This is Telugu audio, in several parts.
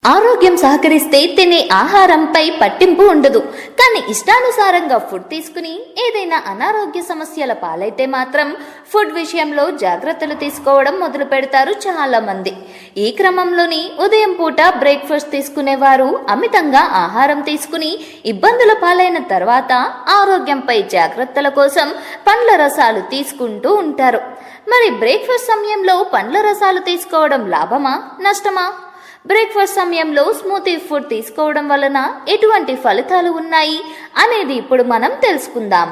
ఆరోగ్యం సహకరిస్తే తినే ఆహారంపై పట్టింపు ఉండదు. కానీ ఇష్టానుసారంగా ఫుడ్ తీసుకుని ఏదైనా అనారోగ్య సమస్యల పాలైతే మాత్రం ఫుడ్ విషయంలో జాగ్రత్తలు తీసుకోవడం మొదలు పెడతారు చాలా మంది. ఈ క్రమంలోని ఉదయం పూట బ్రేక్ఫాస్ట్ తీసుకునేవారు అమితంగా ఆహారం తీసుకుని ఇబ్బందుల పాలైన తర్వాత ఆరోగ్యంపై జాగ్రత్తల కోసం పండ్ల రసాలు తీసుకుంటూ ఉంటారు. మరి బ్రేక్ఫాస్ట్ సమయంలో పండ్ల రసాలు తీసుకోవడం లాభమా నష్టమా? బ్రేక్ఫాస్ట్ సమయంలో స్మూతీ ఫుడ్ తీసుకోవడం వలన ఎటువంటి ఫలితాలు ఉన్నాయి అనేది ఇప్పుడు మనం తెలుసుకుందాం.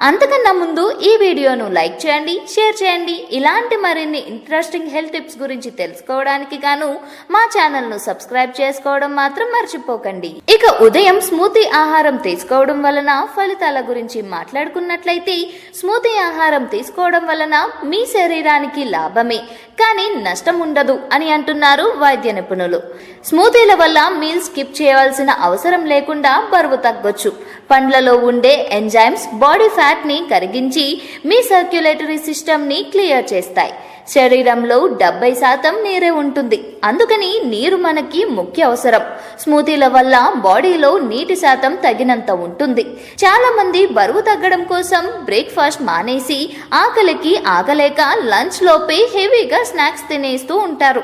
అంతకన్నా ముందు ఈ వీడియోను లైక్ చేయండి, షేర్ చేయండి. ఇలాంటి మరిన్ని ఇంట్రెస్టింగ్ హెల్త్ టిప్స్ గురించి తెలుసుకోవడానికి గాను మా ఛానల్ను సబ్స్క్రైబ్ చేసుకోవడం మాత్రం మర్చిపోకండి. ఇక ఉదయం స్మూతీ ఆహారం తీసుకోవడం వలన ఫలితాల గురించి మాట్లాడుకున్నట్లయితే, స్మూతీ ఆహారం తీసుకోవడం వలన మీ శరీరానికి లాభమే కానీ నష్టం ఉండదు అని అంటున్నారు వైద్య నిపుణులు. స్మూతీల వల్ల మీల్ స్కిప్ చేయవలసిన అవసరం లేకుండా బరువు తగ్గొచ్చు. పండ్లలో ఉండే ఎంజైమ్స్ బాడీ ఫ్యాట్ ని కరిగించి మీ సర్క్యులేటరీ సిస్టమ్ ని క్లియర్ చేస్తాయి. శరీరంలో 70% నీరే ఉంటుంది. అందుకని నీరు మనకి ముఖ్య అవసరం. స్మూతీల వల్ల బాడీలో నీటి శాతం తగినంత ఉంటుంది. చాలా మంది బరువు తగ్గడం కోసం బ్రేక్ఫాస్ట్ మానేసి ఆకలికి ఆగలేక లంచ్ లోపే హెవీగా స్నాక్స్ తినేస్తూ ఉంటారు.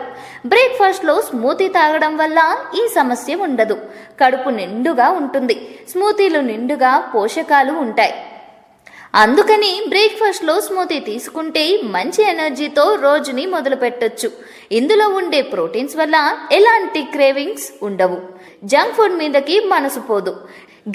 బ్రేక్ఫాస్ట్ లో స్మూతీ తాగడం వల్ల ఈ సమస్య ఉండదు. కడుపు నిండుగా ఉంటుంది. స్మూతీలు నిండుగా పోషకాలు ఉంటాయి. అందుకని బ్రేక్ఫాస్ట్ లో స్మూతీ తీసుకుంటే మంచి ఎనర్జీతో రోజుని మొదలు పెట్టొచ్చు. ఇందులో ఉండే ప్రోటీన్స్ వల్ల ఎలాంటి క్రేవింగ్స్ ఉండవు. జంక్ ఫుడ్ మీదకి మనసు పోదు.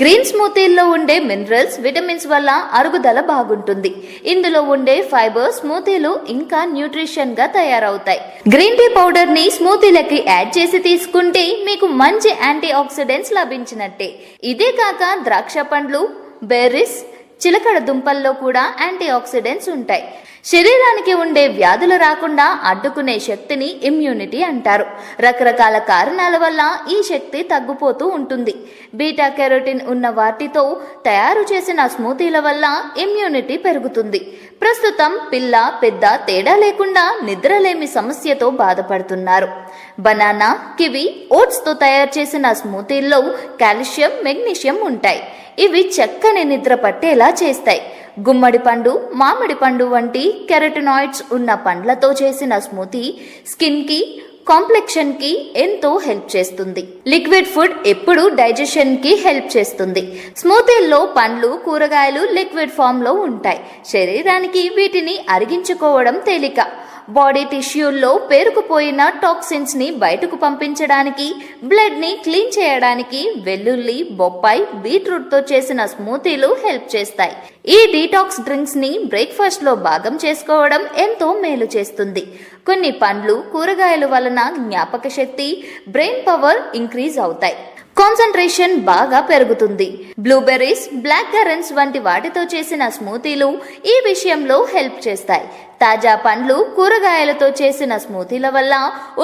గ్రీన్ స్మూతీల్లో ఉండే మినరల్స్, విటమిన్స్ వల్ల అరుగుదల బాగుంటుంది. ఇందులో ఉండే ఫైబర్ స్మూతీలు ఇంకా న్యూట్రిషన్ గా తయారవుతాయి. గ్రీన్ టీ పౌడర్ ని స్మూతీలకి యాడ్ చేసి తీసుకుంటే మీకు మంచి యాంటీ ఆక్సిడెంట్స్ లభించినట్టే. ఇదే కాక ద్రాక్ష పండ్లు, బెర్రీస్, చిలకడ దుంపల్లో కూడా యాంటీ ఆక్సిడెంట్స్ ఉంటాయి. శరీరానికి ఉండే వ్యాధులు రాకుండా అడ్డుకునే శక్తిని ఇమ్యూనిటీ అంటారు. రకరకాల కారణాల వల్ల ఈ శక్తి తగ్గిపోతూ ఉంటుంది. బీటా కెరోటిన్ ఉన్న వాటితో తయారు చేసిన స్మూతీల వల్ల ఇమ్యూనిటీ పెరుగుతుంది. ప్రస్తుతం పిల్ల పెద్ద తేడా లేకుండా నిద్రలేమి సమస్యతో బాధపడుతున్నారు. బనానా, కివి, ఓట్స్ తో తయారు చేసిన స్మూతీల్లో కాల్షియం, మెగ్నీషియం ఉంటాయి. ఇవి చక్కని నిద్ర పట్టేలా చేస్తాయి. గుమ్మడి పండు, మామిడి పండు వంటి కెరటినాయిడ్స్ ఉన్న పండ్లతో చేసిన స్మూతీ స్కిన్ కి, కాంప్లెక్షన్ కి ఎంతో హెల్ప్ చేస్తుంది. లిక్విడ్ ఫుడ్ ఎప్పుడు డైజెషన్ కి హెల్ప్ చేస్తుంది. స్మూతీల్లో పండ్లు, కూరగాయలు లిక్విడ్ ఫామ్ లో ఉంటాయి. శరీరానికి వీటిని అరిగించుకోవడం తేలిక. బాడీ టిష్యూల్లో పేరుకుపోయిన టాక్సిన్స్ ని బయటకు పంపించడానికి, బ్లడ్ ని క్లీన్ చేయడానికి వెల్లుల్లి, బొప్పాయి, బీట్రూట్ తో చేసిన స్మూతీలు హెల్ప్ చేస్తాయి. ఈ డీటాక్స్ డ్రింక్స్ ని బ్రేక్ఫాస్ట్ లో భాగం చేసుకోవడం ఎంతో మేలు చేస్తుంది. కొన్ని పండ్లు, కూరగాయల వలన జ్ఞాపక శక్తి, బ్రెయిన్ పవర్ ఇంక్రీజ్ అవుతాయి. కాన్సంట్రేషన్ బాగా పెరుగుతుంది. బ్లూబెర్రీస్, బ్లాక్ కరెంట్స్ వంటి వాటితో చేసిన స్మూతీలు ఈ విషయంలో హెల్ప్ చేస్తాయి. తాజా పండ్లు, కూరగాయలతో చేసిన స్మూతీల వల్ల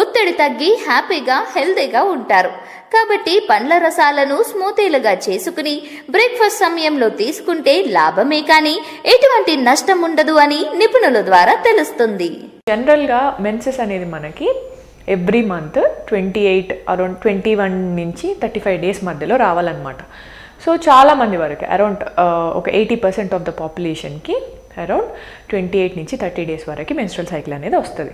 ఒత్తిడి తగ్గి హ్యాపీగా, హెల్తీగా ఉంటారు. కాబట్టి పండ్ల రసాలను స్మూతీలుగా చేసుకుని బ్రేక్ఫాస్ట్ సమయంలో తీసుకుంటే లాభమే కానీ ఎటువంటి నష్టం ఉండదు అని నిపుణుల ద్వారా తెలుస్తుంది. జనరల్గా మెన్సెస్ అనేది మనకి ఎవ్రీ మంత్ 28 అరౌండ్ 21 నుంచి 35 డేస్ మధ్యలో రావాలన్నమాట. సో చాలామంది వరకు అరౌండ్ ఒక 80% ఆఫ్ ద పాపులేషన్కి అరౌండ్ 28 నుంచి 30 డేస్ వరకు మెన్స్ట్రల్ సైకిల్ అనేది వస్తుంది.